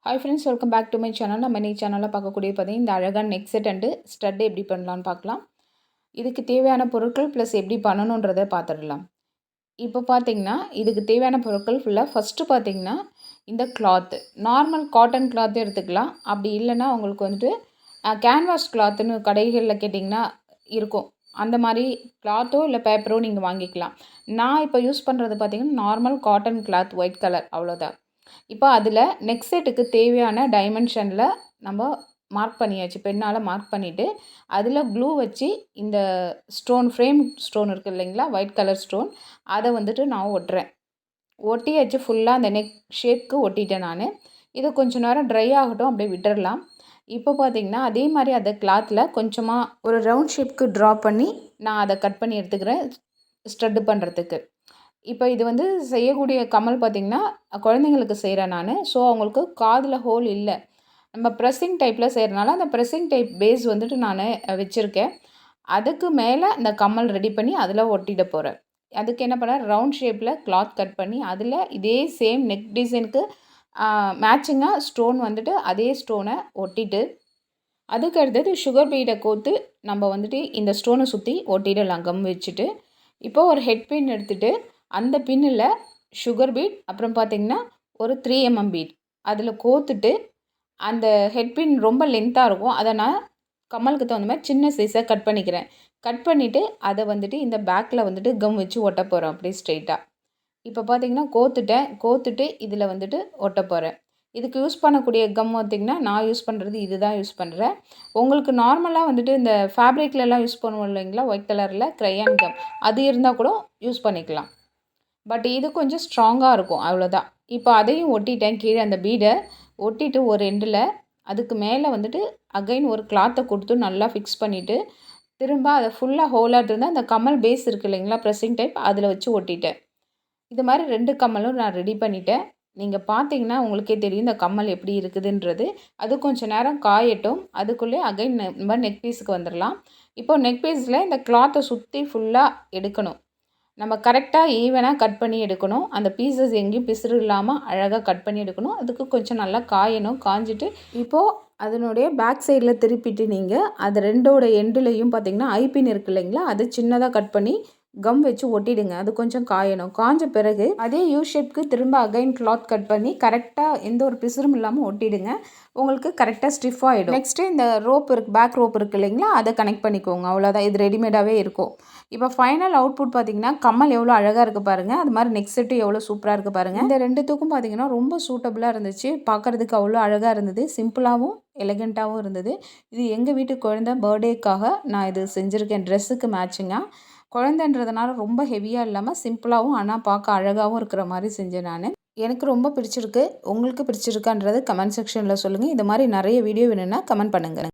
Hi friends, welcome back to my channel. நம்ம இன்னைக்கு சேனலில் பார்க்கக்கூடிய பார்த்தீங்கன்னா இந்த அழகான நெக் செட் அண்டு ஸ்டட் எப்படி பண்ணலான்னு பார்க்கலாம். இதுக்கு தேவையான பொருட்கள் ப்ளஸ் எப்படி பண்ணணுன்றதை பார்த்துடலாம். இப்போ பார்த்தீங்கன்னா இதுக்கு தேவையான பொருட்கள் ஃபுல்லாக ஃபஸ்ட்டு பார்த்தீங்கன்னா இந்த கிளாத்து நார்மல் காட்டன் கிளாத்தும் எடுத்துக்கலாம். அப்படி இல்லைன்னா உங்களுக்கு வந்துட்டு கேன்வாஸ் கிளாத்துன்னு கடைகளில் கேட்டிங்கன்னா இருக்கும். அந்த மாதிரி கிளாத்தோ இல்லை பேப்பரோ நீங்கள் வாங்கிக்கலாம். நான் இப்போ யூஸ் பண்ணுறது பார்த்தீங்கன்னா normal cotton cloth white colour அவ்வளோதான். இப்போ அதில் நெக் செட்டுக்கு தேவையான டைமென்ஷனில் நம்ம மார்க் பண்ணியாச்சு. பெண்ணால் மார்க் பண்ணிவிட்டு அதில் க்ளூ வச்சு இந்த ஸ்டோன் ஃப்ரேம் ஸ்டோன் இருக்குது இல்லைங்களா, ஒயிட் கலர் ஸ்டோன், அதை வந்துட்டு நான் ஒட்டுறேன். ஒட்டியாச்சு ஃபுல்லாக அந்த நெக் ஷேப்க்கு ஒட்டிட்டேன் நான். இது கொஞ்சம் நேரம் ட்ரை ஆகட்டும், அப்படியே விட்டுடலாம். இப்போ பார்த்தீங்கன்னா அதே மாதிரி அதை கிளாத்தில் கொஞ்சமாக ஒரு ரவுண்ட் ஷேப்க்கு ட்ரா பண்ணி நான் அதை கட் பண்ணி எடுத்துக்கிறேன் ஸ்டட்டு பண்ணுறதுக்கு. இப்போ இது வந்து செய்யக்கூடிய கம்மல் பார்த்திங்கன்னா குழந்தைங்களுக்கு செய்கிறேன் நான். ஸோ அவங்களுக்கு காதில் ஹோல் இல்லை. நம்ம ப்ரெஸ்ஸிங் டைப்பில் செய்கிறனால அந்த ப்ரெஸ்ஸிங் டைப் பேஸ் வந்துட்டு நான் வச்சுருக்கேன். அதுக்கு மேலே இந்த கம்மல் ரெடி பண்ணி அதில் ஒட்டிட போகிறேன். அதுக்கு என்ன பண்ணேன், ரவுண்ட் ஷேப்பில் கிளாத் கட் பண்ணி அதில் இதே சேம் நெக் டிசைனுக்கு மேட்சிங்காக ஸ்டோன் வந்துட்டு அதே ஸ்டோனை ஒட்டிட்டு அதுக்கு அடுத்தது சுகர் பீடை கோர்த்து நம்ம வந்துட்டு இந்த ஸ்டோனை சுற்றி ஒட்டிடலாம் கம் வச்சுட்டு. இப்போது ஒரு ஹெட் பின் எடுத்துகிட்டு அந்த பின்னில் சுகர் பீட் அப்புறம் பார்த்திங்கன்னா ஒரு 3mm பீட் அதில் கோர்த்துட்டு அந்த ஹெட் பின் ரொம்ப லென்த்தாக இருக்கும். அதை நான் கம்மலுக்கு தகுந்த மாதிரி சின்ன சைஸாக கட் பண்ணிக்கிறேன். கட் பண்ணிவிட்டு அதை வந்துட்டு இந்த பேக்கில் வந்துட்டு கம் வச்சு ஒட்ட போகிறோம் அப்படியே ஸ்ட்ரெயிட்டாக. இப்போ பார்த்திங்கன்னா கோர்த்துட்டு இதில் வந்துட்டு ஒட்ட போகிறேன். இதுக்கு யூஸ் பண்ணக்கூடிய கம் பார்த்திங்கன்னா நான் யூஸ் பண்ணுறது இது தான் யூஸ் பண்ணுறேன். உங்களுக்கு நார்மலாக வந்துட்டு இந்த ஃபேப்ரிக்லலாம் யூஸ் பண்ணுவோம் இல்லைங்களா, ஒயிட் கலரில் க்ரையான் கம், அது இருந்தால் கூட யூஸ் பண்ணிக்கலாம். பட் இது கொஞ்சம் ஸ்ட்ராங்காக இருக்கும், அவ்வளோதான். இப்போ அதையும் ஒட்டிட்டேன். கீழே அந்த பீடை ஒட்டிட்டு ஒரு எண்டில் அதுக்கு மேலே வந்துட்டு அகைன் ஒரு கிளாத்தை கொடுத்து நல்லா ஃபிக்ஸ் பண்ணிவிட்டு திரும்ப அதை ஃபுல்லாக ஹோலாக இருந்தால் அந்த கம்மல் பேஸ் இருக்குது இல்லைங்களா, ப்ரெஸ்ஸிங் டைப், அதில் வச்சு ஒட்டிட்டேன். இது மாதிரி 2 கம்மலும் நான் ரெடி பண்ணிட்டேன். நீங்கள் பார்த்தீங்கன்னா உங்களுக்கே தெரியும் இந்த கம்மல் எப்படி இருக்குதுன்றது. அது கொஞ்சம் நேரம் காயட்டும். அதுக்குள்ளே அகைன் நம்ம நெக் பீஸுக்கு வந்துடலாம். இப்போது நெக் பீஸில் இந்த கிளாத்தை சுற்றி ஃபுல்லாக எடுக்கணும். நம்ம கரெக்டாக ஈவனாக கட் பண்ணி எடுக்கணும். அந்த பீசஸ் எங்கேயும் பிசுறு இல்லாமல் அழகாக கட் பண்ணி எடுக்கணும். அதுக்கு கொஞ்சம் நல்லா காயணும். காஞ்சிட்டு இப்போது அதனுடைய பேக் சைடில் திருப்பிட்டு நீங்கள் அது 2ஓட எண்டுலேயும் பார்த்திங்கன்னா ஐபின் இருக்குது இல்லைங்களா, அது சின்னதாக கட் பண்ணி கம் வச்சு ஒட்டிடுங்க. அது கொஞ்சம் காயணும். காஞ்ச பிறகு அதே யூ ஷேப்க்கு திரும்ப அகைன் கிளாத் கட் பண்ணி கரெக்டாக எந்த ஒரு பிசுறும் இல்லாமல் ஒட்டிடுங்க. உங்களுக்கு கரெக்டாக ஸ்டிஃப் ஆகிடும். நெக்ஸ்ட்டு இந்த ரோப் இருக்குது, பேக் ரோப் இருக்குது இல்லைங்களா, அதை கனெக்ட் பண்ணிக்கோங்க. அவ்வளோதான். இது ரெடிமேடாகவே இருக்கும். இப்போ ஃபைனல் அவுட்புட் பார்த்திங்கன்னா கம்மல் எவ்வளோ அழகாக இருக்குது பாருங்கள். அது மாதிரி நெக் செட்டு எவ்வளோ சூப்பராக இருக்குது பாருங்கள். இந்த 2த்துக்கும் பார்த்திங்கன்னா ரொம்ப சூட்டபுளாக இருந்துச்சு. பார்க்குறதுக்கு அவ்வளோ அழகாக இருந்தது. சிம்பிளாகவும் எலகண்ட்டாகவும் இருந்தது. இது எங்கள் வீட்டு குழந்தை பர்த்டேக்காக நான் இது செஞ்சுருக்கேன். ட்ரெஸ்ஸுக்கு மேட்சிங்காக. குழந்தைன்றதுனால ரொம்ப ஹெவியாக இல்லாமல் சிம்பிளாகவும் ஆனால் பார்க்க அழகாகவும் இருக்கிற மாதிரி செஞ்சேன் நான். எனக்கு ரொம்ப பிடிச்சிருக்கு. உங்களுக்கு பிடிச்சிருக்கான்றது கமெண்ட் செக்ஷனில் சொல்லுங்கள். இது மாதிரி நிறைய வீடியோ வேணும்னா கமெண்ட் பண்ணுங்கள்.